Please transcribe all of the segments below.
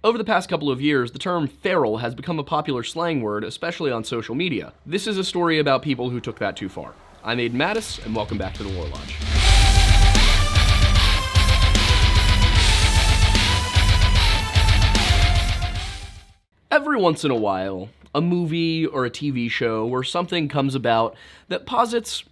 Over the past couple of years, the term feral has become a popular slang word, especially on social media. This is a story about people who took that too far. I'm Aiden Mattis, and welcome back to the Lore Lodge. Every once in a while, a movie or a TV show or something comes about that posits,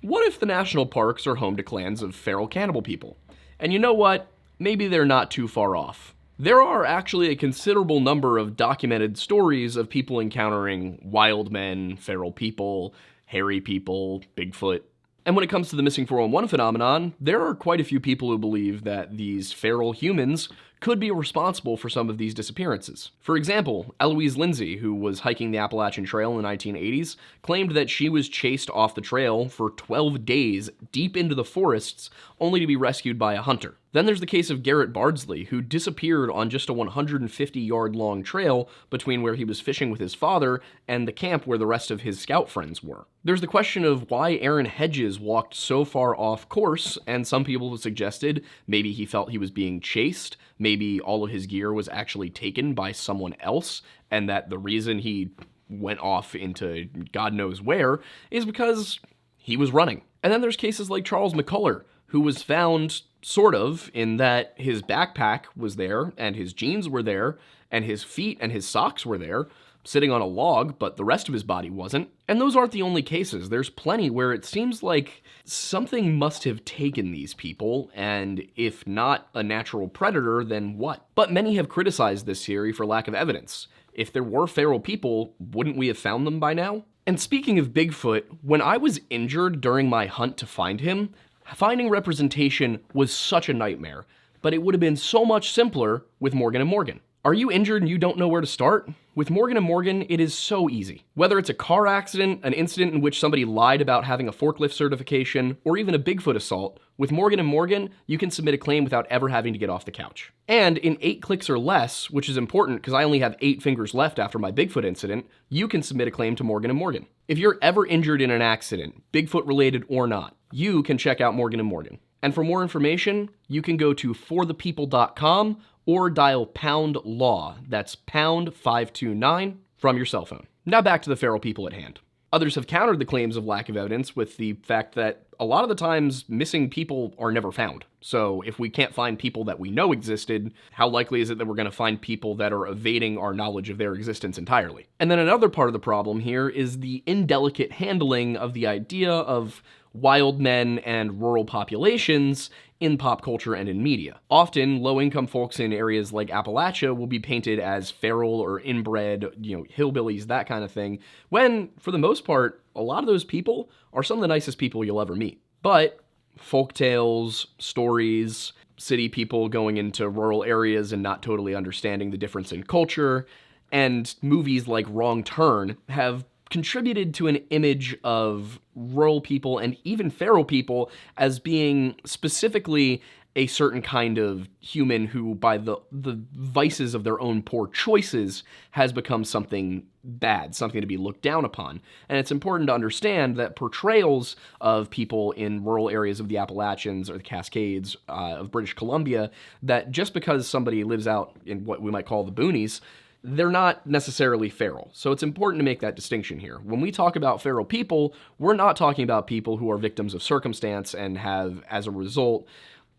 what if the national parks are home to clans of feral cannibal people? And you know what? Maybe they're not too far off. There are actually a considerable number of documented stories of people encountering Wildmen, feral people, hairy people, Bigfoot. And when it comes to the missing 411 phenomenon, there are quite a few people who believe that these feral humans could be responsible for some of these disappearances. For example, Eloise Lindsay, who was hiking the Appalachian Trail in the 1980s, claimed that she was chased off the trail for 12 days deep into the forests, only to be rescued by a hunter. Then there's the case of Garrett Bardsley, who disappeared on just a 150-yard-long trail between where he was fishing with his father and the camp where the rest of his scout friends were. There's the question of why Aaron Hedges walked so far off course, and some people have suggested maybe he felt he was being chased, maybe all of his gear was actually taken by someone else, and that the reason he went off into God knows where is because he was running. And then there's cases like Charles McCuller, who was found sort of in that his backpack was there, and his jeans were there, and his feet and his socks were there, sitting on a log, but the rest of his body wasn't. And those aren't the only cases. There's plenty where it seems like something must have taken these people, and if not a natural predator, then what? But many have criticized this theory for lack of evidence. If there were feral people, wouldn't we have found them by now? And speaking of Bigfoot, when I was injured during my hunt to find him, finding representation was such a nightmare, but it would have been so much simpler with Morgan & Morgan. Are you injured and you don't know where to start? With Morgan & Morgan, it is so easy. Whether it's a car accident, an incident in which somebody lied about having a forklift certification, or even a Bigfoot assault, with Morgan & Morgan, you can submit a claim without ever having to get off the couch. And in 8 clicks or less, which is important because I only have 8 fingers left after my Bigfoot incident, you can submit a claim to Morgan & Morgan. If you're ever injured in an accident, Bigfoot related or not, you can check out Morgan & Morgan. And for more information, you can go to forthepeople.com or dial pound law, that's pound 529, from your cell phone. Now back to the feral people at hand. Others have countered the claims of lack of evidence with the fact that a lot of the times missing people are never found. So if we can't find people that we know existed, how likely is it that we're going to find people that are evading our knowledge of their existence entirely? And then another part of the problem here is the indelicate handling of the idea of wild men and rural populations in pop culture and in media. Often, low-income folks in areas like Appalachia will be painted as feral or inbred, hillbillies, that kind of thing, when, for the most part, a lot of those people are some of the nicest people you'll ever meet. But folktales, stories, city people going into rural areas and not totally understanding the difference in culture, and movies like Wrong Turn have contributed to an image of rural people and even feral people as being specifically a certain kind of human who, by the vices of their own poor choices, has become something bad, something to be looked down upon. And it's important to understand that portrayals of people in rural areas of the Appalachians or the Cascades of British Columbia, that just because somebody lives out in what we might call the boonies, they're not necessarily feral. So it's important to make that distinction here. When we talk about feral people, we're not talking about people who are victims of circumstance and have, as a result,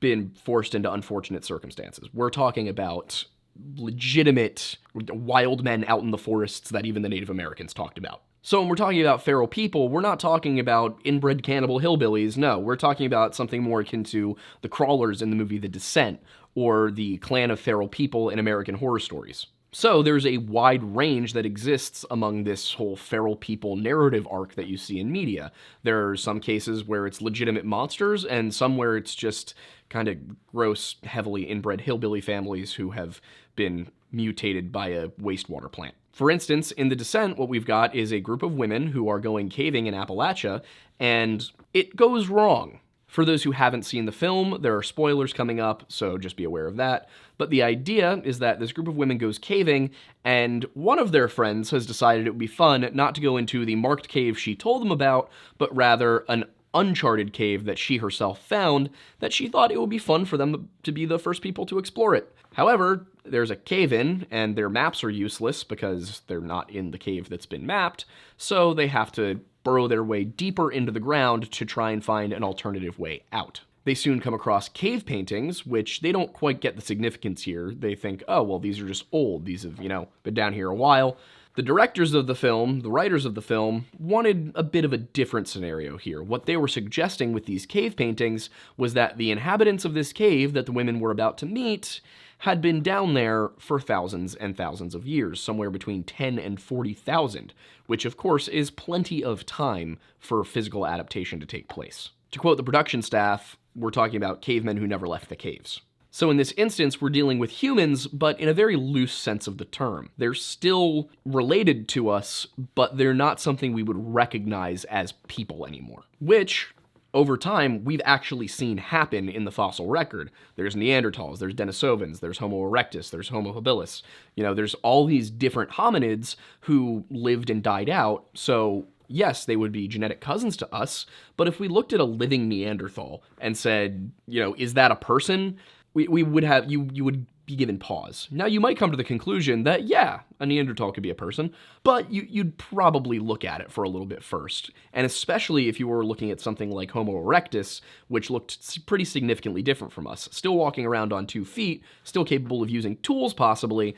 been forced into unfortunate circumstances. We're talking about legitimate wild men out in the forests that even the Native Americans talked about. So when we're talking about feral people, we're not talking about inbred cannibal hillbillies. No, we're talking about something more akin to the crawlers in the movie The Descent, or the clan of feral people in American Horror Stories. So there's a wide range that exists among this whole feral people narrative arc that you see in media. There are some cases where it's legitimate monsters, and some where it's just kind of gross, heavily inbred hillbilly families who have been mutated by a wastewater plant. For instance, in The Descent, what we've got is a group of women who are going caving in Appalachia, and it goes wrong. For those who haven't seen the film, there are spoilers coming up, so just be aware of that. But the idea is that this group of women goes caving, and one of their friends has decided it would be fun not to go into the marked cave she told them about, but rather an uncharted cave that she herself found that she thought it would be fun for them to be the first people to explore it. However, there's a cave-in, and their maps are useless because they're not in the cave that's been mapped, so they have to burrow their way deeper into the ground to try and find an alternative way out. They soon come across cave paintings, which they don't quite get the significance here. They think, oh, well, these are just old. These have, been down here a while. The directors of the film, the writers of the film, wanted a bit of a different scenario here. What they were suggesting with these cave paintings was that the inhabitants of this cave that the women were about to meet had been down there for thousands and thousands of years, somewhere between 10 and 40,000, which of course is plenty of time for physical adaptation to take place. To quote the production staff, we're talking about cavemen who never left the caves. So in this instance, we're dealing with humans, but in a very loose sense of the term. They're still related to us, but they're not something we would recognize as people anymore. Which, over time, we've actually seen happen in the fossil record. There's Neanderthals, there's Denisovans, there's Homo erectus, there's Homo habilis. There's all these different hominids who lived and died out, so yes, they would be genetic cousins to us, but if we looked at a living Neanderthal and said, is that a person? We would have, you would be given pause. Now, you might come to the conclusion that, yeah, a Neanderthal could be a person, but you'd probably look at it for a little bit first. And especially if you were looking at something like Homo erectus, which looked pretty significantly different from us. Still walking around on 2 feet, still capable of using tools possibly,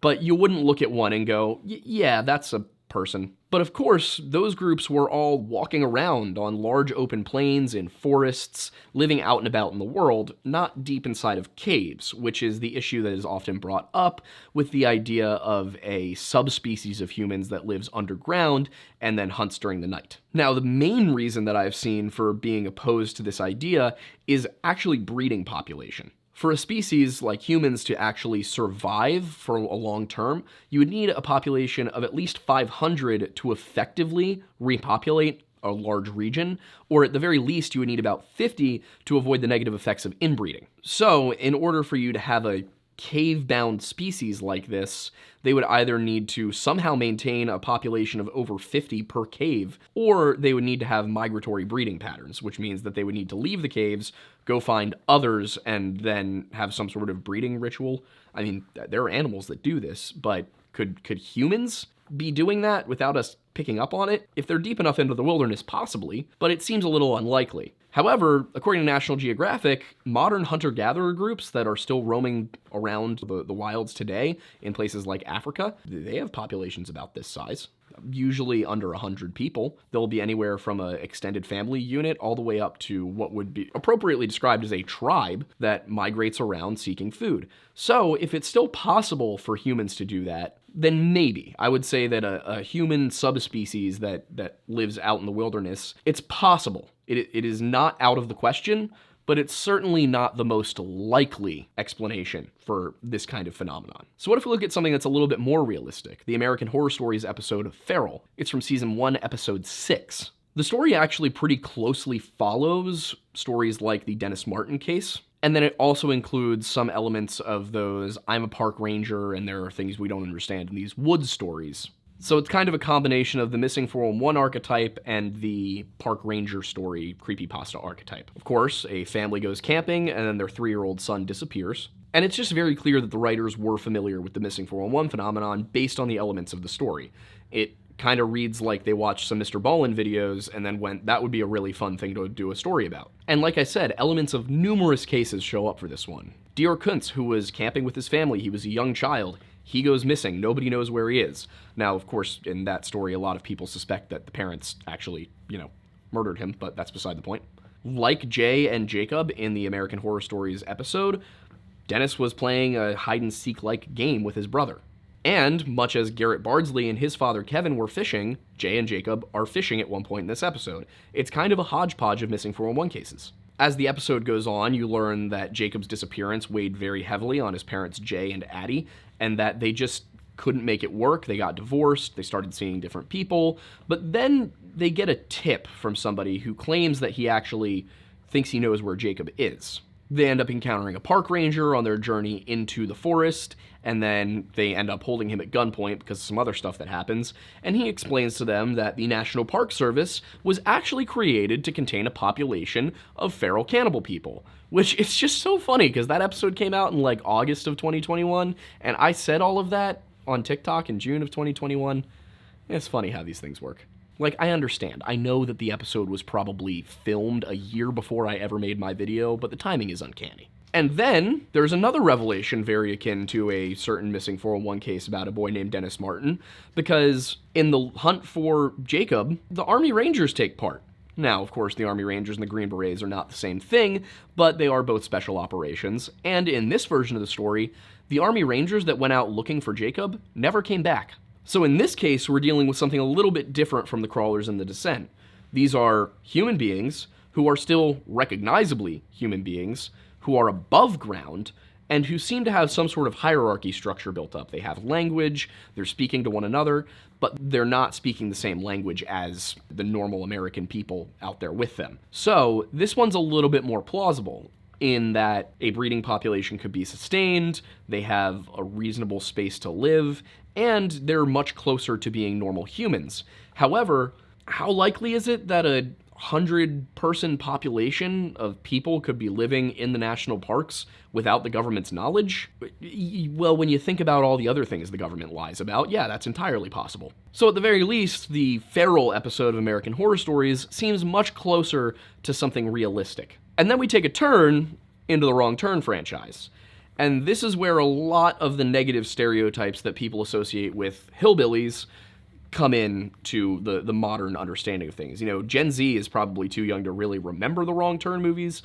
but you wouldn't look at one and go, yeah, that's a person. But of course, those groups were all walking around on large open plains, in forests, living out and about in the world, not deep inside of caves, which is the issue that is often brought up with the idea of a subspecies of humans that lives underground and then hunts during the night. Now, the main reason that I've seen for being opposed to this idea is actually breeding population. For a species like humans to actually survive for a long term, you would need a population of at least 500 to effectively repopulate a large region, or at the very least, you would need about 50 to avoid the negative effects of inbreeding. So, in order for you to have a cave-bound species like this, they would either need to somehow maintain a population of over 50 per cave, or they would need to have migratory breeding patterns, which means that they would need to leave the caves, go find others, and then have some sort of breeding ritual. I mean, there are animals that do this, but could humans be doing that without us picking up on it? If they're deep enough into the wilderness, possibly, but it seems a little unlikely. However, according to National Geographic, modern hunter-gatherer groups that are still roaming around the wilds today in places like Africa, they have populations about this size, usually under 100 people. They'll be anywhere from an extended family unit all the way up to what would be appropriately described as a tribe that migrates around seeking food. So if it's still possible for humans to do that, then maybe. I would say that a human subspecies that lives out in the wilderness, it's possible. It is not out of the question, but it's certainly not the most likely explanation for this kind of phenomenon. So what if we look at something that's a little bit more realistic? The American Horror Stories episode Feral. It's from season 1, episode 6. The story actually pretty closely follows stories like the Dennis Martin case, and then it also includes some elements of those I'm a park ranger and there are things we don't understand in these woods stories. So it's kind of a combination of the missing 411 archetype and the park ranger story creepypasta archetype. Of course, a family goes camping and then their 3-year-old son disappears. And it's just very clear that the writers were familiar with the missing 411 phenomenon based on the elements of the story. It kind of reads like they watched some Mr. Ballin videos and then went, that would be a really fun thing to do a story about. And like I said, elements of numerous cases show up for this one. Dior Kuntz, who was camping with his family, he was a young child. He goes missing. Nobody knows where he is. Now, of course, in that story, a lot of people suspect that the parents actually, murdered him, but that's beside the point. Like Jay and Jacob in the American Horror Stories episode, Dennis was playing a hide-and-seek-like game with his brother. And, much as Garrett Bardsley and his father Kevin were fishing, Jay and Jacob are fishing at one point in this episode. It's kind of a hodgepodge of missing 411 cases. As the episode goes on, you learn that Jacob's disappearance weighed very heavily on his parents Jay and Addie, and that they just couldn't make it work. They got divorced, they started seeing different people, but then they get a tip from somebody who claims that he actually thinks he knows where Jacob is. They end up encountering a park ranger on their journey into the forest, and then they end up holding him at gunpoint because of some other stuff that happens, and he explains to them that the National Park Service was actually created to contain a population of feral cannibal people, which is just so funny because that episode came out in like August of 2021, and I said all of that on TikTok in June of 2021. It's funny how these things work. Like, I understand. I know that the episode was probably filmed a year before I ever made my video, but the timing is uncanny. And then there's another revelation very akin to a certain missing 401 case about a boy named Dennis Martin, because in the hunt for Jacob, the Army Rangers take part. Now, of course, the Army Rangers and the Green Berets are not the same thing, but they are both special operations, and in this version of the story, the Army Rangers that went out looking for Jacob never came back. So in this case, we're dealing with something a little bit different from the Crawlers and the Descent. These are human beings who are still recognizably human beings, who are above ground, and who seem to have some sort of hierarchy structure built up. They have language, they're speaking to one another, but they're not speaking the same language as the normal American people out there with them. So this one's a little bit more plausible, in that a breeding population could be sustained, they have a reasonable space to live, and they're much closer to being normal humans. However, how likely is it that a 100-person population of people could be living in the national parks without the government's knowledge? Well, when you think about all the other things the government lies about, yeah, that's entirely possible. So at the very least, the feral episode of American Horror Stories seems much closer to something realistic. And then we take a turn into the Wrong Turn franchise. And this is where a lot of the negative stereotypes that people associate with hillbillies come in to the modern understanding of things. You know, Gen Z is probably too young to really remember the Wrong Turn movies.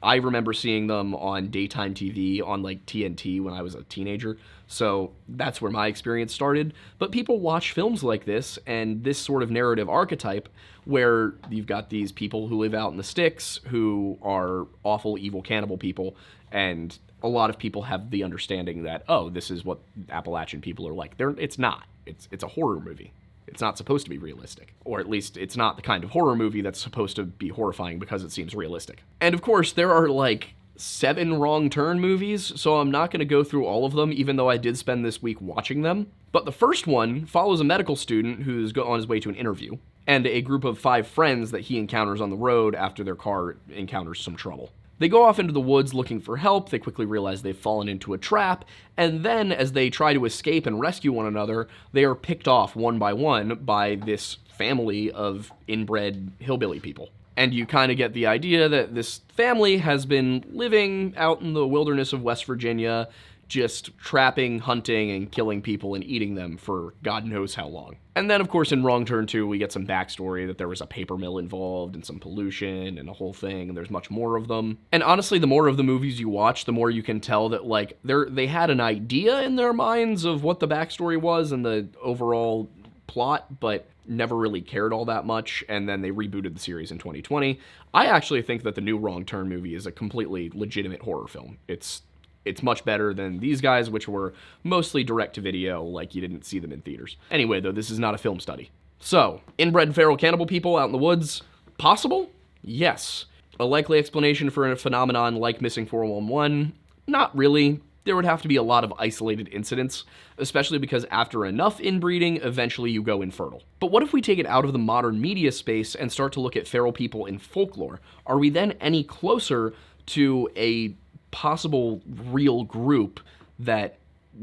I remember seeing them on daytime TV on like TNT when I was a teenager, so that's where my experience started. But people watch films like this and this sort of narrative archetype where you've got these people who live out in the sticks who are awful, evil cannibal people, and a lot of people have the understanding that, oh, this is what Appalachian people are like. It's not. It's a horror movie. It's not supposed to be realistic. Or at least it's not the kind of horror movie that's supposed to be horrifying because it seems realistic. And of course, there are like 7 Wrong Turn movies, so I'm not going to go through all of them, even though I did spend this week watching them. But the first one follows a medical student who's on his way to an interview, and a group of 5 friends that he encounters on the road after their car encounters some trouble. They go off into the woods looking for help, they quickly realize they've fallen into a trap, and then as they try to escape and rescue one another, they are picked off one by this family of inbred hillbilly people. And you kind of get the idea that this family has been living out in the wilderness of West Virginia, just trapping, hunting, and killing people and eating them for God knows how long. And then, of course, in Wrong Turn 2, we get some backstory that there was a paper mill involved and some pollution and a whole thing, and there's much more of them. And honestly, the more of the movies you watch, the more you can tell that, like, they had an idea in their minds of what the backstory was and the overall plot, but never really cared all that much, and then they rebooted the series in 2020. I actually think that the new Wrong Turn movie is a completely legitimate horror film. It's much better than these guys, which were mostly direct-to-video, like you didn't see them in theaters. Anyway, though, this is not a film study. So, inbred feral cannibal people out in the woods, possible? Yes. A likely explanation for a phenomenon like Missing 411? Not really. There would have to be a lot of isolated incidents, especially because after enough inbreeding, eventually you go infertile. But what if we take it out of the modern media space and start to look at feral people in folklore? Are we then any closer to a possible real group that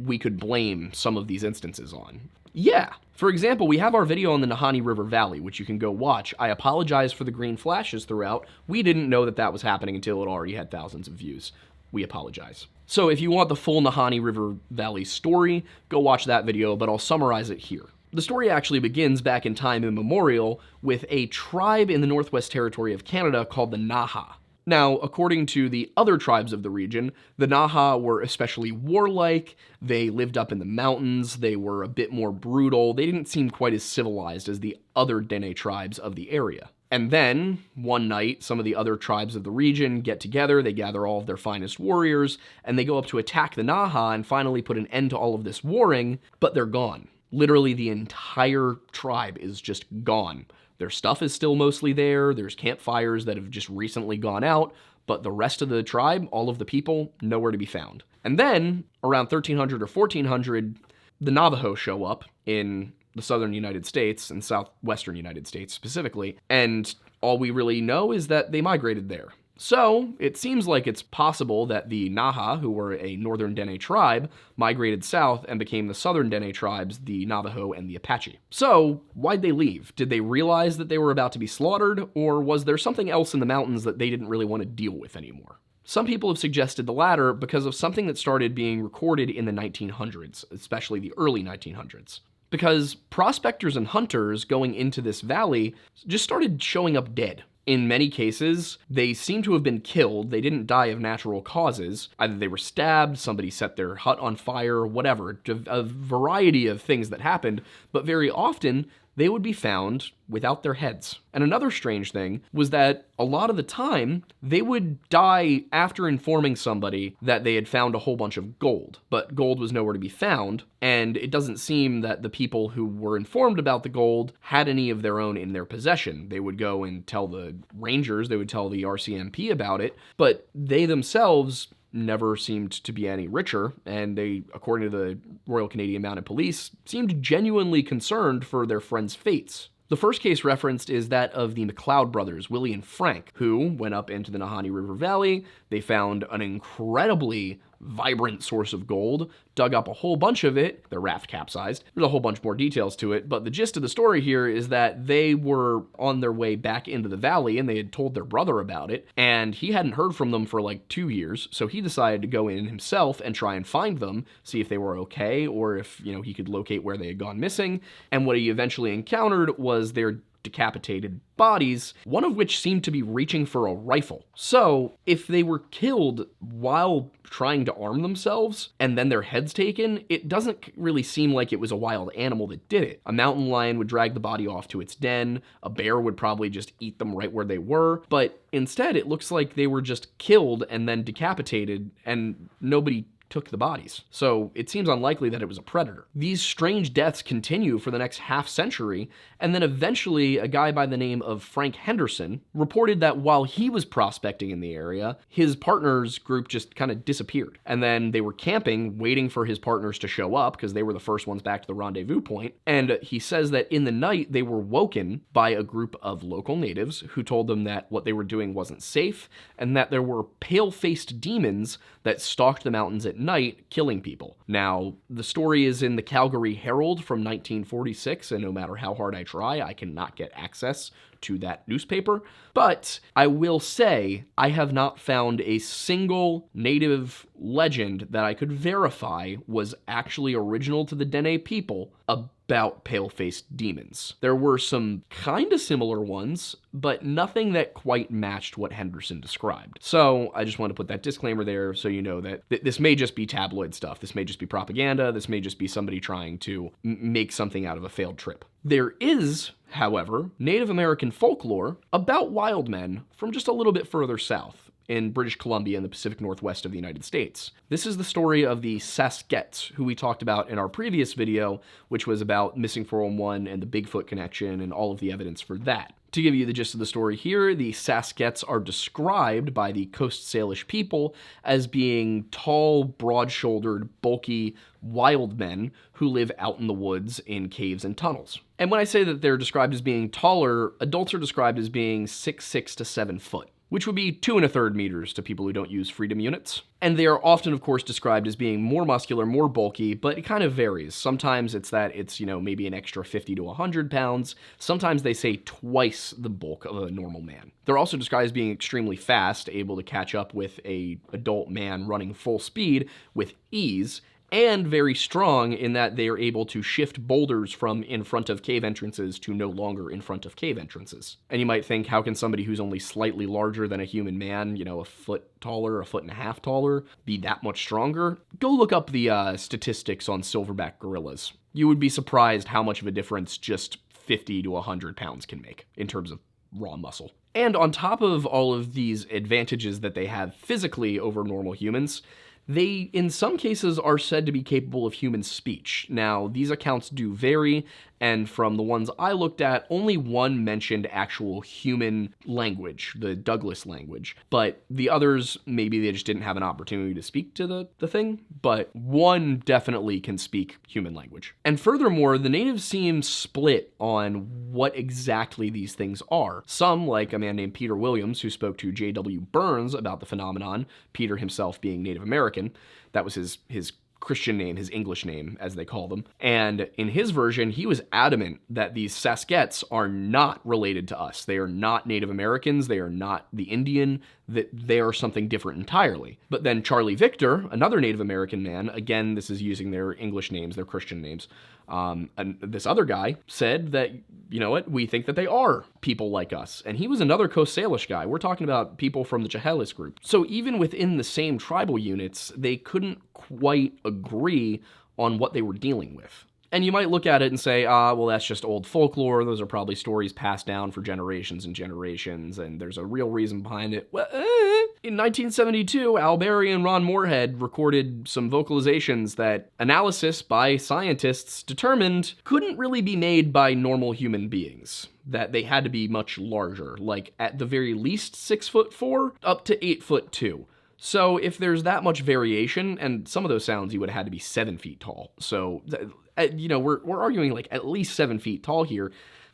we could blame some of these instances on? Yeah. For example, we have our video on the Nahanni River Valley, which you can go watch. I apologize for the green flashes throughout. We didn't know that that was happening until it already had thousands of views. We apologize. So if you want the full Nahanni River Valley story, go watch that video, but I'll summarize it here. The story actually begins back in time immemorial with a tribe in the Northwest Territory of Canada called the Naha. Now, according to the other tribes of the region, the Naha were especially warlike, they lived up in the mountains, they were a bit more brutal, they didn't seem quite as civilized as the other Dene tribes of the area. And then, one night, some of the other tribes of the region get together, they gather all of their finest warriors, and they go up to attack the Naha and finally put an end to all of this warring, but they're gone. Literally the entire tribe is just gone. Their stuff is still mostly there, there's campfires that have just recently gone out, but the rest of the tribe, all of the people, nowhere to be found. And then, around 1300 or 1400, the Navajo show up in the southern United States and southwestern United States specifically, and all we really know is that they migrated there. So, it seems like it's possible that the Naha, who were a northern Dene tribe, migrated south and became the southern Dene tribes, the Navajo and the Apache. So, why'd they leave? Did they realize that they were about to be slaughtered, or was there something else in the mountains that they didn't really want to deal with anymore? Some people have suggested the latter because of something that started being recorded in the 1900s, especially the early 1900s. Because prospectors and hunters going into this valley just started showing up dead. In many cases, they seem to have been killed. They didn't die of natural causes. Either they were stabbed, somebody set their hut on fire, whatever. A variety of things that happened, but very often they would be found without their heads. And another strange thing was that a lot of the time, they would die after informing somebody that they had found a whole bunch of gold, but gold was nowhere to be found, and it doesn't seem that the people who were informed about the gold had any of their own in their possession. They would go and tell the rangers, they would tell the RCMP about it, but they themselves never seemed to be any richer, and they, according to the Royal Canadian Mounted Police, seemed genuinely concerned for their friends' fates. The first case referenced is that of the McLeod brothers, Willie and Frank, who went up into the Nahanni River Valley. They found an incredibly vibrant source of gold, dug up a whole bunch of it. Their raft capsized. There's a whole bunch more details to it, but the gist of the story here is that they were on their way back into the valley and they had told their brother about it, and he hadn't heard from them for like 2 years, so he decided to go in himself and try and find them, see if they were okay, or if, he could locate where they had gone missing. And what he eventually encountered was their decapitated bodies, one of which seemed to be reaching for a rifle. So, if they were killed while trying to arm themselves, and then their heads taken, it doesn't really seem like it was a wild animal that did it. A mountain lion would drag the body off to its den, a bear would probably just eat them right where they were, but instead it looks like they were just killed and then decapitated, and nobody took the bodies. So it seems unlikely that it was a predator. These strange deaths continue for the next half century, and then eventually a guy by the name of Frank Henderson reported that while he was prospecting in the area, his partner's group just kind of disappeared. And then they were camping, waiting for his partners to show up, because they were the first ones back to the rendezvous point, and he says that in the night they were woken by a group of local natives who told them that what they were doing wasn't safe, and that there were pale-faced demons that stalked the mountains at night, killing people. Now, the story is in the Calgary Herald from 1946, and no matter how hard I try, I cannot get access to that newspaper. But I will say, I have not found a single native legend that I could verify was actually original to the Dene people about pale-faced demons. There were some kind of similar ones, but nothing that quite matched what Henderson described. So I just want to put that disclaimer there so you know that this may just be tabloid stuff. This may just be propaganda. This may just be somebody trying to make something out of a failed trip. There is, however, Native American folklore about wild men from just a little bit further south, in British Columbia in the Pacific Northwest of the United States. This is the story of the Saskets, who we talked about in our previous video, which was about Missing 411 and the Bigfoot connection and all of the evidence for that. To give you the gist of the story here, the Saskets are described by the Coast Salish people as being tall, broad-shouldered, bulky, wild men who live out in the woods in caves and tunnels. And when I say that they're described as being taller, adults are described as being 6'6" to 7 foot, which would be 2 1/3 meters to people who don't use freedom units. And they are often, of course, described as being more muscular, more bulky, but it kind of varies. Sometimes it's maybe an extra 50 to 100 pounds. Sometimes they say twice the bulk of a normal man. They're also described as being extremely fast, able to catch up with an adult man running full speed with ease, and very strong in that they are able to shift boulders from in front of cave entrances to no longer in front of cave entrances. And you might think, how can somebody who's only slightly larger than a human man, a foot taller, a foot and a half taller, be that much stronger? Go look up the statistics on silverback gorillas. You would be surprised how much of a difference just 50 to 100 pounds can make in terms of raw muscle. And on top of all of these advantages that they have physically over normal humans, They, in some cases, are said to be capable of human speech. Now, these accounts do vary, and from the ones I looked at, only one mentioned actual human language, the Douglas language. But the others, maybe they just didn't have an opportunity to speak to the thing, but one definitely can speak human language. And furthermore, the natives seem split on what exactly these things are. Some, like a man named Peter Williams, who spoke to J.W. Burns about the phenomenon, Peter himself being Native American, that was his Christian name, his English name, as they call them. And in his version, he was adamant that these Saskets are not related to us. They are not Native Americans. They are not the Indian. That they are something different entirely. But then Charlie Victor, another Native American man, again, this is using their English names, their Christian names, and this other guy said that, you know what, we think that they are people like us. And he was another Coast Salish guy. We're talking about people from the Chehalis group. So even within the same tribal units, they couldn't quite agree on what they were dealing with. And you might look at it and say, well, that's just old folklore. Those are probably stories passed down for generations and generations, and there's a real reason behind it. Well, in 1972, Al Berry and Ron Moorhead recorded some vocalizations that analysis by scientists determined couldn't really be made by normal human beings. That they had to be much larger, like at the very least 6'4", up to 8'2". So if there's that much variation, and some of those sounds you would have had to be 7 feet tall. So, you know, we're arguing like at least 7 feet tall here.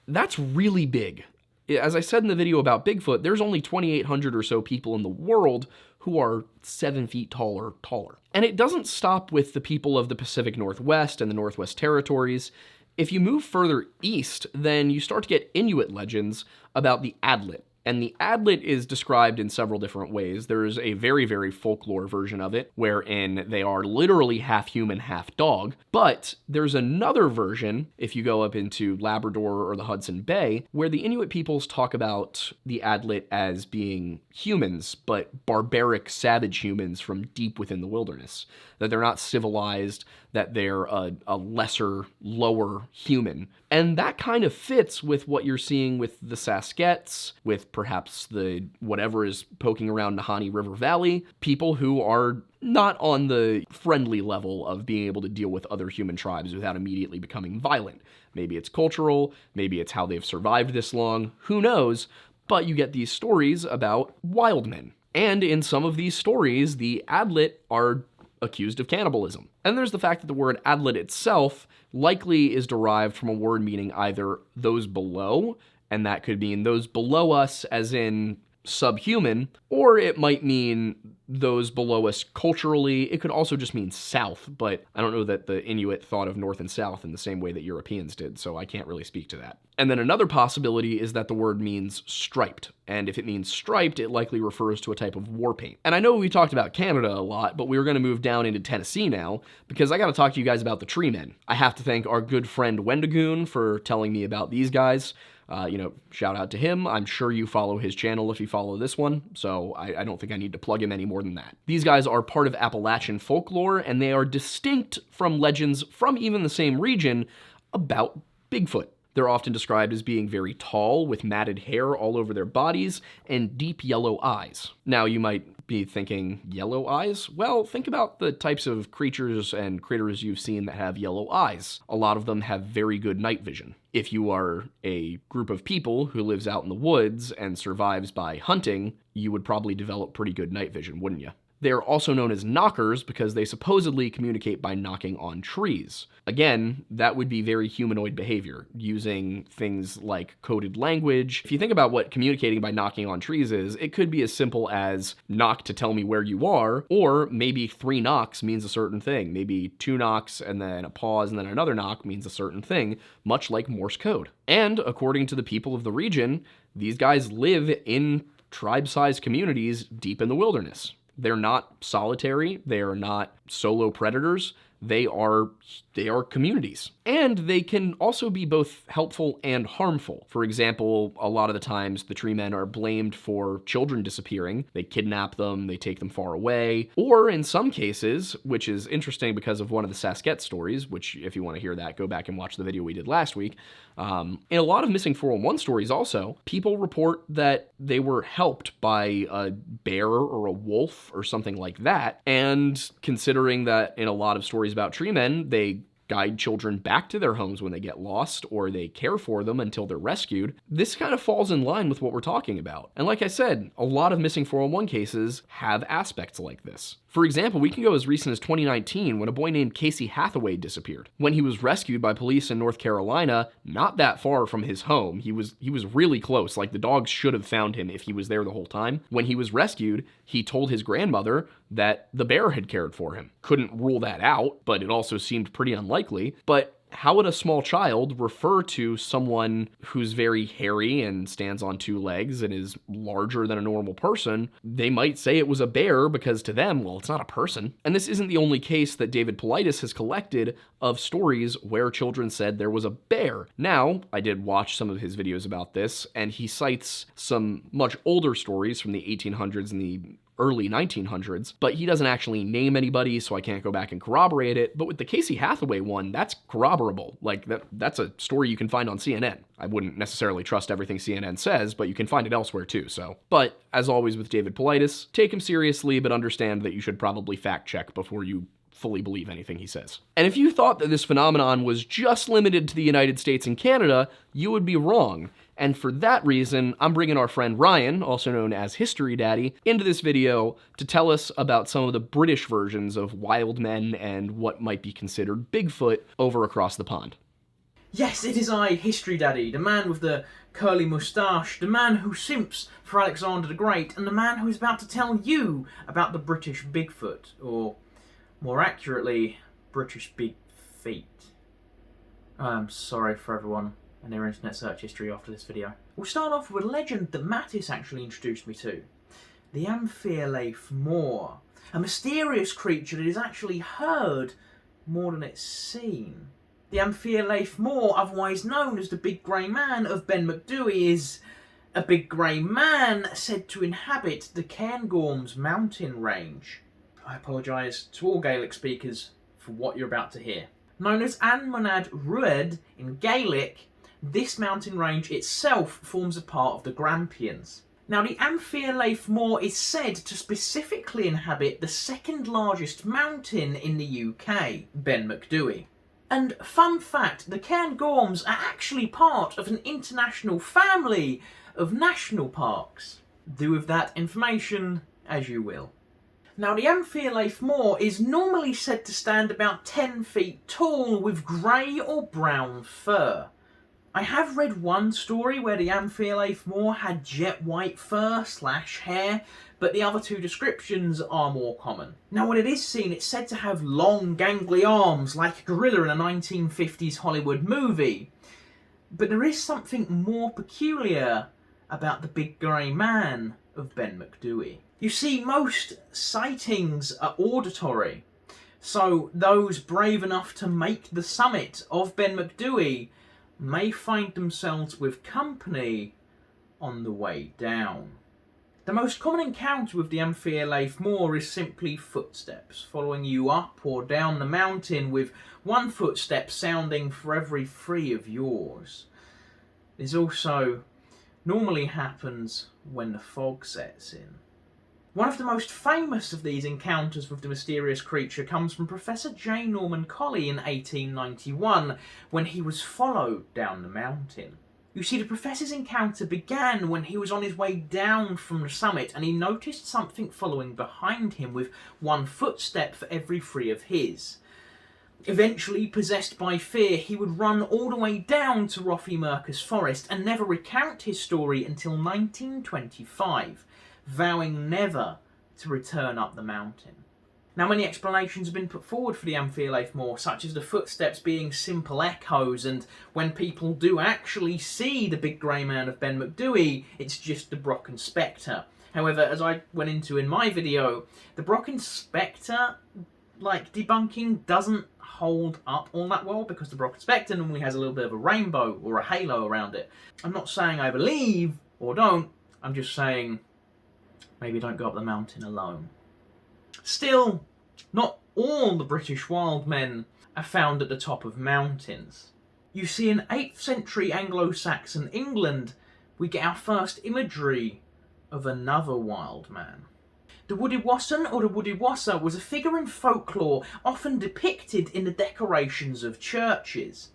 That's really big. As I said in the video about Bigfoot, there's only 2,800 or so people in the world who are 7 feet tall or taller. And it doesn't stop with the people of the Pacific Northwest and the Northwest Territories. If you move further east, then you start to get Inuit legends about the Adlet. And the Adlet is described in several different ways. There is a very, very folklore version of it, wherein they are literally half human, half dog. But there's another version, if you go up into Labrador or the Hudson Bay, where the Inuit peoples talk about the Adlet as being humans, but barbaric, savage humans from deep within the wilderness. That they're not civilized, that they're a lesser, lower human. And that kind of fits with what you're seeing with the Saskets, with perhaps the whatever is poking around Nahanni River Valley, people who are not on the friendly level of being able to deal with other human tribes without immediately becoming violent. Maybe it's cultural, maybe it's how they've survived this long, who knows, but you get these stories about Wildmen. And in some of these stories, the Adlet are accused of cannibalism. And there's the fact that the word Adlet itself likely is derived from a word meaning either those below, and that could mean those below us as in subhuman, or it might mean those below us culturally. It could also just mean south, but I don't know that the Inuit thought of north and south in the same way that Europeans did, so I can't really speak to that. And then another possibility is that the word means striped, and if it means striped, it likely refers to a type of war paint. And I know we talked about Canada a lot, but we were going to move down into Tennessee now, because I got to talk to you guys about the Tree Men. I have to thank our good friend Wendigoon for telling me about these guys. Shout out to him. I'm sure you follow his channel if you follow this one, so I don't think I need to plug him any more than that. These guys are part of Appalachian folklore, and they are distinct from legends from even the same region about Bigfoot. They're often described as being very tall, with matted hair all over their bodies, and deep yellow eyes. Now, you might be thinking, yellow eyes? Well, think about the types of creatures and critters you've seen that have yellow eyes. A lot of them have very good night vision. If you are a group of people who lives out in the woods and survives by hunting, you would probably develop pretty good night vision, wouldn't you? They're also known as knockers because they supposedly communicate by knocking on trees. Again, that would be very humanoid behavior, using things like coded language. If you think about what communicating by knocking on trees is, it could be as simple as knock to tell me where you are, or maybe 3 knocks means a certain thing. Maybe 2 knocks and then a pause and then another knock means a certain thing, much like Morse code. And according to the people of the region, these guys live in tribe-sized communities deep in the wilderness. They're not solitary, they are not solo predators, they are communities. And they can also be both helpful and harmful. For example, a lot of the times the tree men are blamed for children disappearing. They kidnap them, they take them far away, or in some cases, which is interesting because of one of the Sasquatch stories, which if you want to hear that, go back and watch the video we did last week. In a lot of missing 411 stories also, people report that they were helped by a bear or a wolf or something like that. And considering that in a lot of stories about tree men, they guide children back to their homes when they get lost, or they care for them until they're rescued, this kind of falls in line with what we're talking about. And like I said, a lot of missing 411 cases have aspects like this. For example, we can go as recent as 2019 when a boy named Casey Hathaway disappeared. When he was rescued by police in North Carolina, not that far from his home, he was really close, like the dogs should have found him if he was there the whole time. When he was rescued, he told his grandmother that the bear had cared for him. Couldn't rule that out, but it also seemed pretty unlikely. But how would a small child refer to someone who's very hairy and stands on two legs and is larger than a normal person? They might say it was a bear because to them, well, it's not a person. And this isn't the only case that David Paulides has collected of stories where children said there was a bear. Now, I did watch some of his videos about this, and he cites some much older stories from the 1800s and the early 1900s, but he doesn't actually name anybody, so I can't go back and corroborate it. But with the Casey Hathaway one, that's corroborable. Like, that's a story you can find on CNN. I wouldn't necessarily trust everything CNN says, but you can find it elsewhere too, so. But, as always with David Paulides, take him seriously, but understand that you should probably fact check before you fully believe anything he says. And if you thought that this phenomenon was just limited to the United States and Canada, you would be wrong. And for that reason, I'm bringing our friend Ryan, also known as History Daddy, into this video to tell us about some of the British versions of Wildmen and what might be considered Bigfoot over across the pond. Yes, it is I, History Daddy, the man with the curly moustache, the man who simps for Alexander the Great, and the man who is about to tell you about the British Bigfoot, or more accurately, British Big Feet. I'm sorry for everyone and their internet search history after this video. We'll start off with a legend that Mattis actually introduced me to. The Amphiolaeth Moor. A mysterious creature that is actually heard more than it's seen. The Amphiolaeth Moor, otherwise known as the Big Grey Man of Ben Macdui, is a big grey man said to inhabit the Cairngorms mountain range. I apologise to all Gaelic speakers for what you're about to hear. Known as An Monad Rued in Gaelic, this mountain range itself forms a part of the Grampians. Now, the Amphiolaeth Moor is said to specifically inhabit the second largest mountain in the UK, Ben Macdui. And fun fact, the Cairngorms are actually part of an international family of national parks. Do with that information as you will. Now, the Amphiolaeth Moor is normally said to stand about 10 feet tall with grey or brown fur. I have read one story where the Amphiolaeth Moor had jet white fur / hair, but the other two descriptions are more common. Now, when it is seen, it's said to have long, gangly arms like a gorilla in a 1950s Hollywood movie. But there is something more peculiar about the Big Grey Man of Ben Macdui. You see, most sightings are auditory, so those brave enough to make the summit of Ben Macdui may find themselves with company on the way down. The most common encounter with the Amphiolaeth Moor is simply footsteps, following you up or down the mountain with one footstep sounding for every 3 of yours. This also normally happens when the fog sets in. One of the most famous of these encounters with the mysterious creature comes from Professor J. Norman Colley in 1891, when he was followed down the mountain. You see, the professor's encounter began when he was on his way down from the summit, and he noticed something following behind him with one footstep for every 3 of his. Eventually, possessed by fear, he would run all the way down to Rothiemurchus Forest and never recount his story until 1925. Vowing never to return up the mountain. Now, many explanations have been put forward for the Amphiolaeth Moor, such as the footsteps being simple echoes, and when people do actually see the Big Grey Man of Ben Macdui, it's just the Brocken Spectre. However, as I went into in my video, the Brocken Spectre debunking doesn't hold up all that well because the Brocken Spectre normally has a little bit of a rainbow or a halo around it. I'm not saying I believe or don't, I'm just saying maybe don't go up the mountain alone. Still, not all the British wild men are found at the top of mountains. You see, in 8th century Anglo-Saxon England, we get our first imagery of another wild man. The Woody Wasson or the Woody Wassa was a figure in folklore often depicted in the decorations of churches.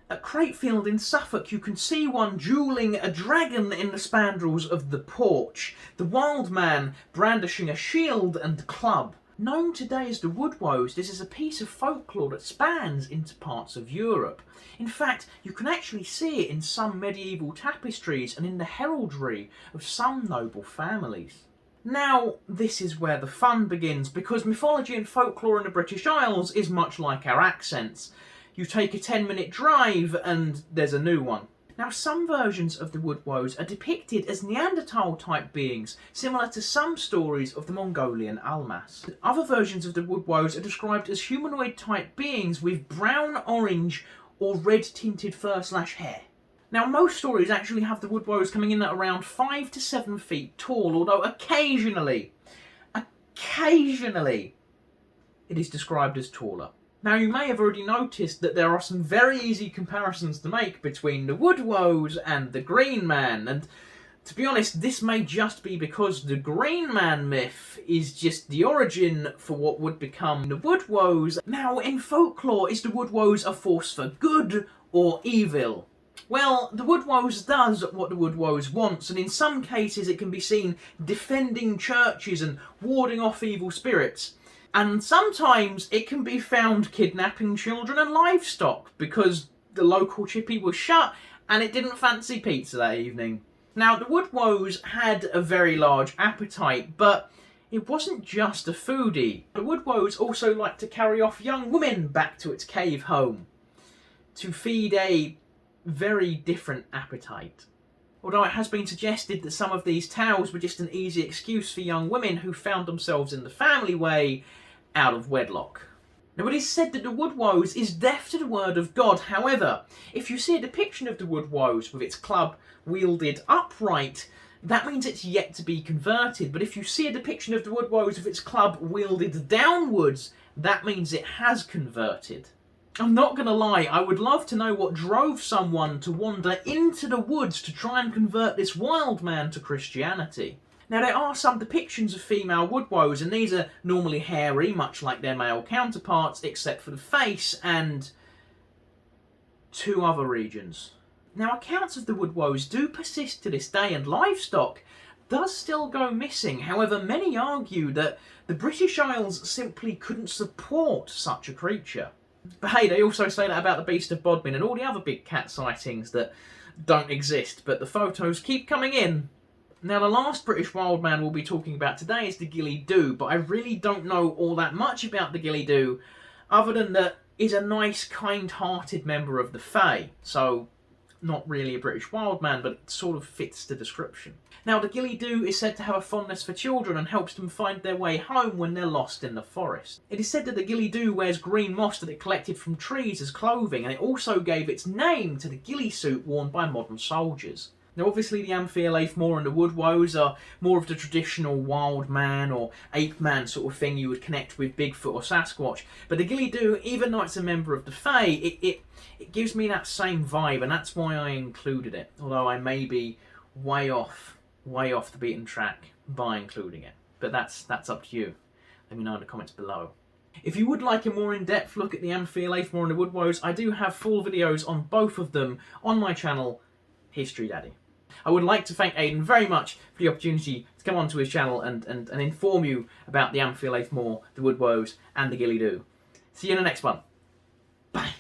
At Cratefield in Suffolk you can see one duelling a dragon in the spandrels of the porch, the wild man brandishing a shield and club. Known today as the Woodwoes, this is a piece of folklore that spans into parts of Europe. In fact, you can actually see it in some medieval tapestries and in the heraldry of some noble families. Now, this is where the fun begins, because mythology and folklore in the British Isles is much like our accents. You take a 10-minute drive and there's a new one. Now, some versions of the Woodwoes are depicted as Neanderthal-type beings, similar to some stories of the Mongolian Almas. Other versions of the Woodwoes are described as humanoid-type beings with brown, orange, or red-tinted fur/hair. Now, most stories actually have the Woodwoes coming in at around 5 to 7 feet tall, although occasionally, it is described as taller. Now, you may have already noticed that there are some very easy comparisons to make between the Woodwoes and the Green Man, and to be honest, this may just be because the Green Man myth is just the origin for what would become the Woodwoes. Now, in folklore, is the Woodwoes a force for good or evil? Well, the Woodwoes does what the Woodwoes wants, and in some cases it can be seen defending churches and warding off evil spirits. And sometimes it can be found kidnapping children and livestock because the local chippy was shut and it didn't fancy pizza that evening. Now, the Woodwoes had a very large appetite, but it wasn't just a foodie. The Woodwoes also liked to carry off young women back to its cave home to feed a very different appetite. Although it has been suggested that some of these tales were just an easy excuse for young women who found themselves in the family way out of wedlock. Now, it is said that the Woodwoes is deaf to the word of God. However, if you see a depiction of the Woodwoes with its club wielded upright, that means it's yet to be converted. But if you see a depiction of the Woodwoes with its club wielded downwards, that means it has converted. I'm not going to lie, I would love to know what drove someone to wander into the woods to try and convert this wild man to Christianity. Now, there are some depictions of female Woodwoes, and these are normally hairy, much like their male counterparts, except for the face and 2 other regions. Now, accounts of the Woodwoes do persist to this day, and livestock does still go missing. However, many argue that the British Isles simply couldn't support such a creature. But hey, they also say that about the Beast of Bodmin and all the other big cat sightings that don't exist, but the photos keep coming in. Now, the last British wild man we'll be talking about today is the Ghillie-Dhu, but I really don't know all that much about the Ghillie-Dhu, other than that he's a nice, kind-hearted member of the Fae, so not really a British wild man, but it sort of fits the description. Now, the Ghillie-Dhu is said to have a fondness for children and helps them find their way home when they're lost in the forest. It is said that the Ghillie-Dhu wears green moss that it collected from trees as clothing, and it also gave its name to the ghillie suit worn by modern soldiers. Now, obviously, the Amphiolaeth Moor and the Woodwoes are more of the traditional wild man or ape man sort of thing you would connect with Bigfoot or Sasquatch. But the Ghillie-Dhu, even though it's a member of the Fae, it gives me that same vibe, and that's why I included it. Although I may be way off the beaten track by including it. But that's up to you. Let me know in the comments below. If you would like a more in-depth look at the Amphiolaeth Moor and the Woodwoes, I do have full videos on both of them on my channel, History Daddy. I would like to thank Aidan very much for the opportunity to come onto his channel and inform you about the Amphiolaeth Moor, the Woodwoes, and the Ghillie-Dhu. See you in the next one. Bye.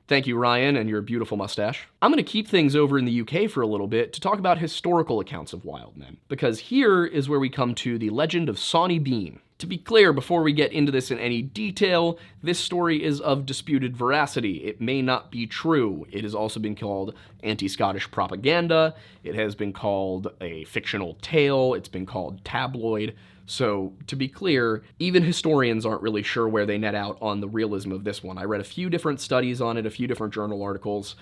Thank you, Ryan, and your beautiful mustache. I'm going to keep things over in the UK for a little bit to talk about historical accounts of wild men, because here is where we come to the legend of Sawney Bean. To be clear, before we get into this in any detail, this story is of disputed veracity. It may not be true. It has also been called anti-Scottish propaganda. It has been called a fictional tale. It's been called tabloid. So, to be clear, even historians aren't really sure where they net out on the realism of this one. I read a few different studies on it, a few different journal articles.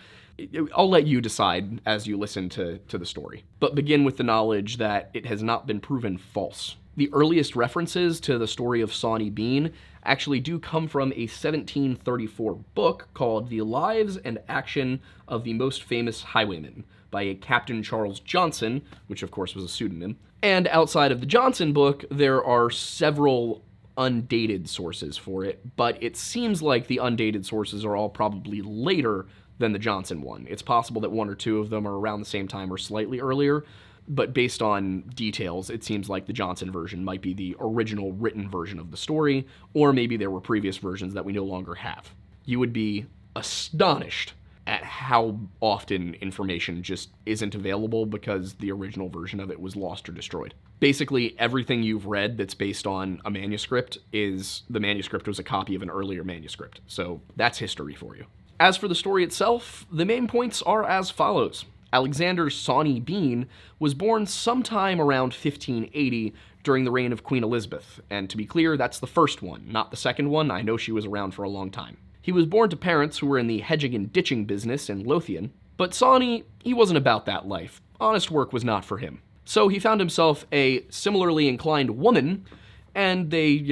I'll let you decide as you listen to the story. But begin with the knowledge that it has not been proven false. The earliest references to the story of Sawney Bean actually do come from a 1734 book called The Lives and Action of the Most Famous Highwaymen by a Captain Charles Johnson, which of course was a pseudonym. And outside of the Johnson book, there are several undated sources for it, but it seems like the undated sources are all probably later than the Johnson one. It's possible that one or two of them are around the same time or slightly earlier, but based on details, it seems like the Johnson version might be the original written version of the story, or maybe there were previous versions that we no longer have. You would be astonished at how often information just isn't available because the original version of it was lost or destroyed. Basically, everything you've read that's based on a manuscript the manuscript was a copy of an earlier manuscript. So that's history for you. As for the story itself, the main points are as follows. Alexander Sawney Bean was born sometime around 1580 during the reign of Queen Elizabeth. And to be clear, that's the first one, not the second one. I know she was around for a long time. He was born to parents who were in the hedging and ditching business in Lothian, but Sawney, he wasn't about that life. Honest work was not for him. So he found himself a similarly inclined woman, and they,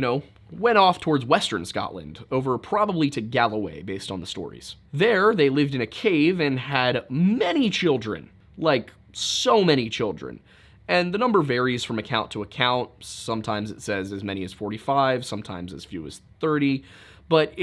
went off towards western Scotland, over probably to Galloway, based on the stories. There, they lived in a cave and had many children, like so many children. And the number varies from account to account. Sometimes it says as many as 45, sometimes as few as 30, but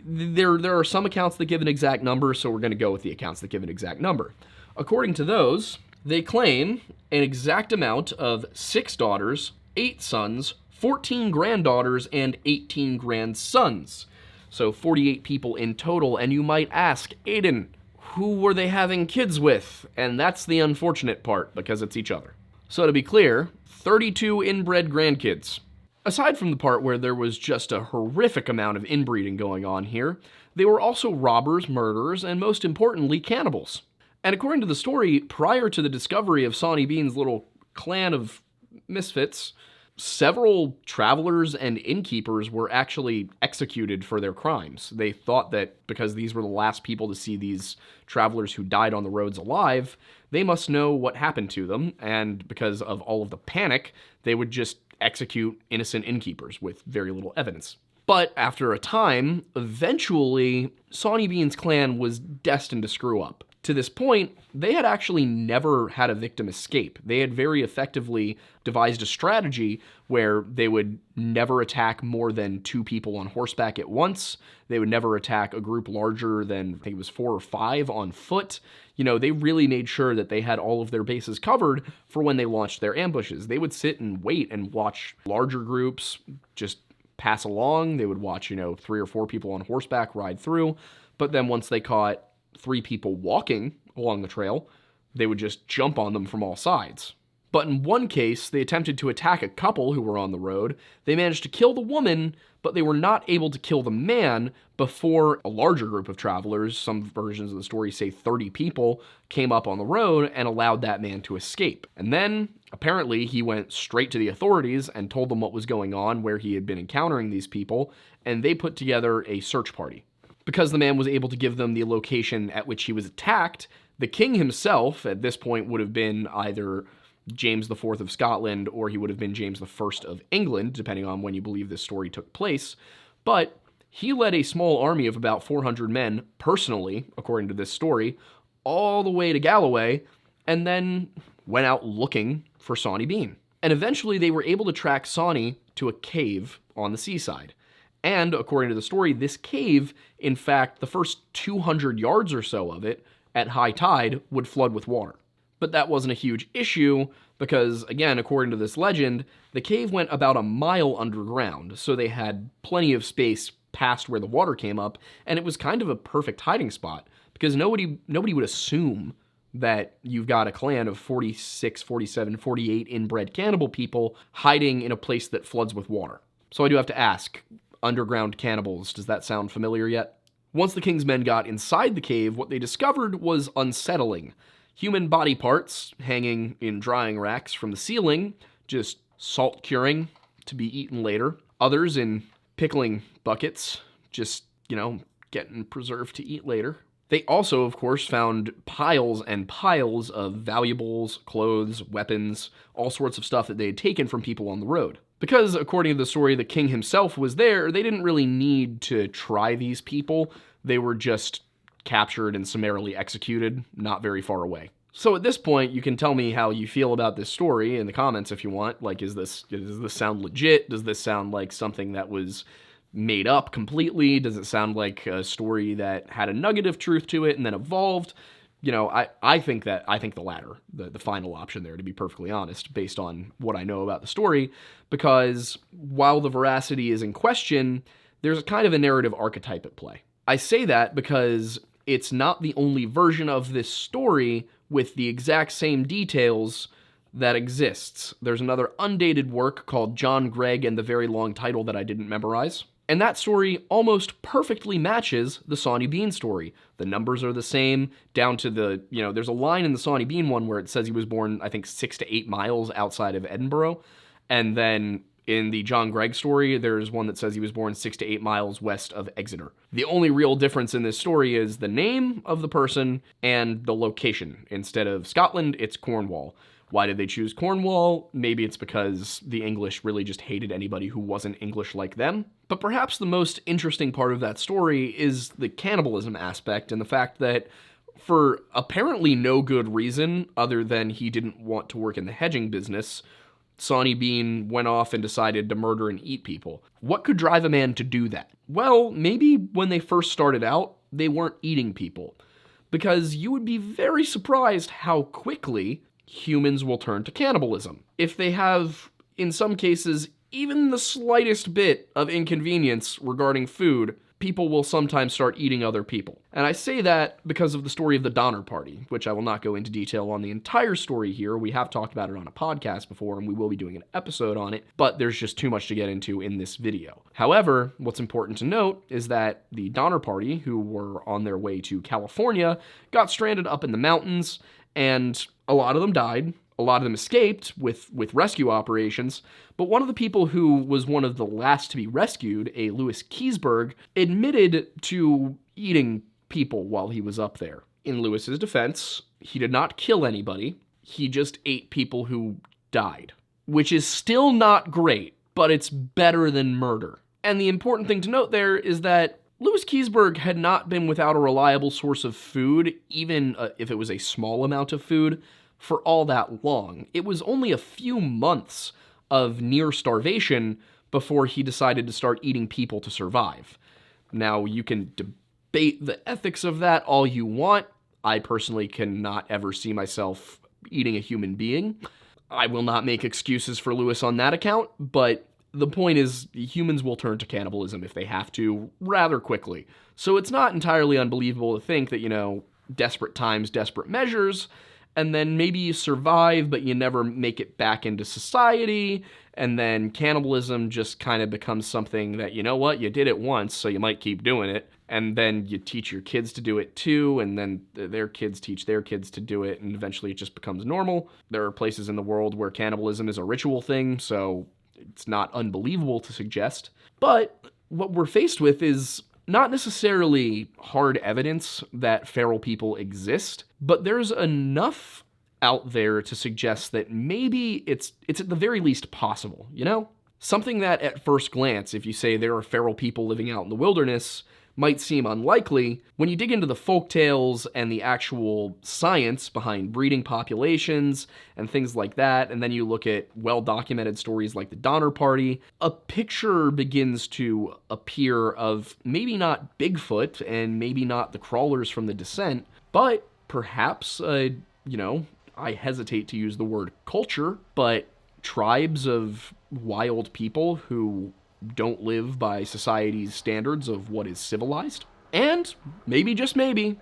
there are some accounts that give an exact number, so we're going to go with the accounts that give an exact number. According to those, they claim an exact amount of 6 daughters, 8 sons, 14 granddaughters, and 18 grandsons. So 48 people in total, and you might ask, Aiden, who were they having kids with? And that's the unfortunate part, because it's each other. So to be clear, 32 inbred grandkids. Aside from the part where there was just a horrific amount of inbreeding going on here, they were also robbers, murderers, and most importantly, cannibals. And according to the story, prior to the discovery of Sawney Bean's little clan of misfits, several travelers and innkeepers were actually executed for their crimes. They thought that because these were the last people to see these travelers who died on the roads alive, they must know what happened to them, and because of all of the panic, they would just execute innocent innkeepers with very little evidence. But after a time, eventually, Sawney Bean's clan was destined to screw up. To this point, they had actually never had a victim escape. They had very effectively devised a strategy where they would never attack more than 2 people on horseback at once. They would never attack a group larger than, I think it was 4 or 5 on foot. They really made sure that they had all of their bases covered for when they launched their ambushes. They would sit and wait and watch larger groups just pass along. They would watch, 3 or 4 people on horseback ride through. But then once they caught 3 people walking along the trail, they would just jump on them from all sides. But in one case, they attempted to attack a couple who were on the road. They managed to kill the woman, but they were not able to kill the man before a larger group of travelers, some versions of the story say 30 people, came up on the road and allowed that man to escape. And then, apparently, he went straight to the authorities and told them what was going on, where he had been encountering these people, and they put together a search party. Because the man was able to give them the location at which he was attacked, the king himself, at this point, would have been either James IV of Scotland, or he would have been James I of England, depending on when you believe this story took place. But he led a small army of about 400 men, personally, according to this story, all the way to Galloway, and then went out looking for Sawney Bean. And eventually they were able to track Sawney to a cave on the seaside. And, according to the story, this cave, in fact, the first 200 yards or so of it, at high tide, would flood with water. But that wasn't a huge issue because, again, according to this legend, the cave went about a mile underground, so they had plenty of space past where the water came up, and it was kind of a perfect hiding spot because nobody would assume that you've got a clan of 46, 47, 48 inbred cannibal people hiding in a place that floods with water. So I do have to ask, underground cannibals, does that sound familiar yet? Once the king's men got inside the cave, what they discovered was unsettling. Human body parts hanging in drying racks from the ceiling, just salt curing to be eaten later. Others in pickling buckets, just, getting preserved to eat later. They also, of course, found piles and piles of valuables, clothes, weapons, all sorts of stuff that they had taken from people on the road. Because, according to the story, the king himself was there, they didn't really need to try these people. They were just captured and summarily executed not very far away. So at this point, you can tell me how you feel about this story in the comments if you want. Like, does this sound legit? Does this sound like something that was made up completely? Does it sound like a story that had a nugget of truth to it and then evolved? I think the latter, the final option there, to be perfectly honest, based on what I know about the story, because while the veracity is in question, there's a kind of a narrative archetype at play. I say that because it's not the only version of this story with the exact same details that exists. There's another undated work called John Gregg and the very long title that I didn't memorize. And that story almost perfectly matches the Sawney Bean story. The numbers are the same, down to the, there's a line in the Sawney Bean one where it says he was born, I think, 6 to 8 miles outside of Edinburgh. And then in the John Gregg story, there's one that says he was born 6 to 8 miles west of Exeter. The only real difference in this story is the name of the person and the location. Instead of Scotland, it's Cornwall. Why did they choose Cornwall? Maybe it's because the English really just hated anybody who wasn't English like them. But perhaps the most interesting part of that story is the cannibalism aspect and the fact that for apparently no good reason other than he didn't want to work in the hedging business, Sawney Bean went off and decided to murder and eat people. What could drive a man to do that? Well, maybe when they first started out, they weren't eating people. Because you would be very surprised how quickly humans will turn to cannibalism. If they have, in some cases, even the slightest bit of inconvenience regarding food, people will sometimes start eating other people. And I say that because of the story of the Donner Party, which I will not go into detail on the entire story here. We have talked about it on a podcast before, and we will be doing an episode on it, but there's just too much to get into in this video. However, what's important to note is that the Donner Party, who were on their way to California, got stranded up in the mountains, and a lot of them died. A lot of them escaped with rescue operations, but one of the people who was one of the last to be rescued, a Louis Keseberg, admitted to eating people while he was up there. In Louis's defense, he did not kill anybody. He just ate people who died, which is still not great, but it's better than murder. And the important thing to note there is that Louis Keseberg had not been without a reliable source of food, even if it was a small amount of food, for all that long. It was only a few months of near starvation before he decided to start eating people to survive. Now, you can debate the ethics of that all you want. I personally cannot ever see myself eating a human being. I will not make excuses for Louis on that account, but the point is, humans will turn to cannibalism if they have to, rather quickly. So it's not entirely unbelievable to think that, desperate times, desperate measures, and then maybe you survive, but you never make it back into society, and then cannibalism just kind of becomes something that, you did it once, so you might keep doing it, and then you teach your kids to do it too, and then their kids teach their kids to do it, and eventually it just becomes normal. There are places in the world where cannibalism is a ritual thing, so it's not unbelievable to suggest. But what we're faced with is not necessarily hard evidence that feral people exist, but there's enough out there to suggest that maybe it's at the very least possible, Something that at first glance, if you say there are feral people living out in the wilderness, might seem unlikely. When you dig into the folktales and the actual science behind breeding populations and things like that, and then you look at well-documented stories like the Donner Party, a picture begins to appear of maybe not Bigfoot and maybe not the crawlers from the descent, but perhaps, I hesitate to use the word culture, but tribes of wild people who don't live by society's standards of what is civilized. And maybe, just maybe,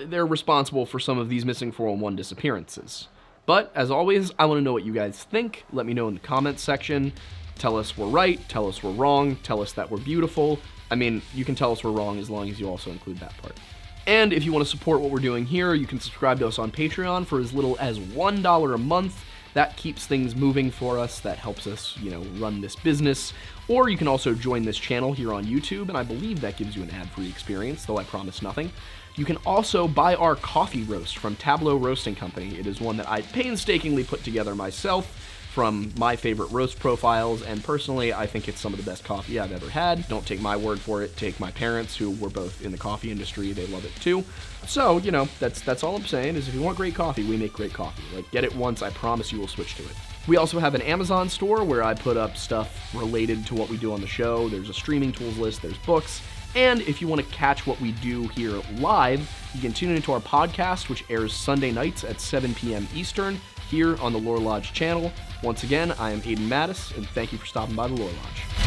they're responsible for some of these missing 411 disappearances. But, as always, I want to know what you guys think. Let me know in the comments section. Tell us we're right, tell us we're wrong, tell us that we're beautiful. I mean, you can tell us we're wrong as long as you also include that part. And if you want to support what we're doing here, you can subscribe to us on Patreon for as little as $1 a month. That keeps things moving for us, that helps us, run this business. Or you can also join this channel here on YouTube, and I believe that gives you an ad-free experience, though I promise nothing. You can also buy our coffee roast from Tableau Roasting Company. It is one that I painstakingly put together myself from my favorite roast profiles, and personally, I think it's some of the best coffee I've ever had. Don't take my word for it, take my parents, who were both in the coffee industry, they love it too. So, that's all I'm saying, is if you want great coffee, we make great coffee. Like, get it once, I promise you will switch to it. We also have an Amazon store where I put up stuff related to what we do on the show. There's a streaming tools list, there's books, and if you want to catch what we do here live, you can tune into our podcast, which airs Sunday nights at 7 p.m. Eastern, here on the Lore Lodge channel. Once again, I am Aiden Mattis, and thank you for stopping by the Lore Lodge.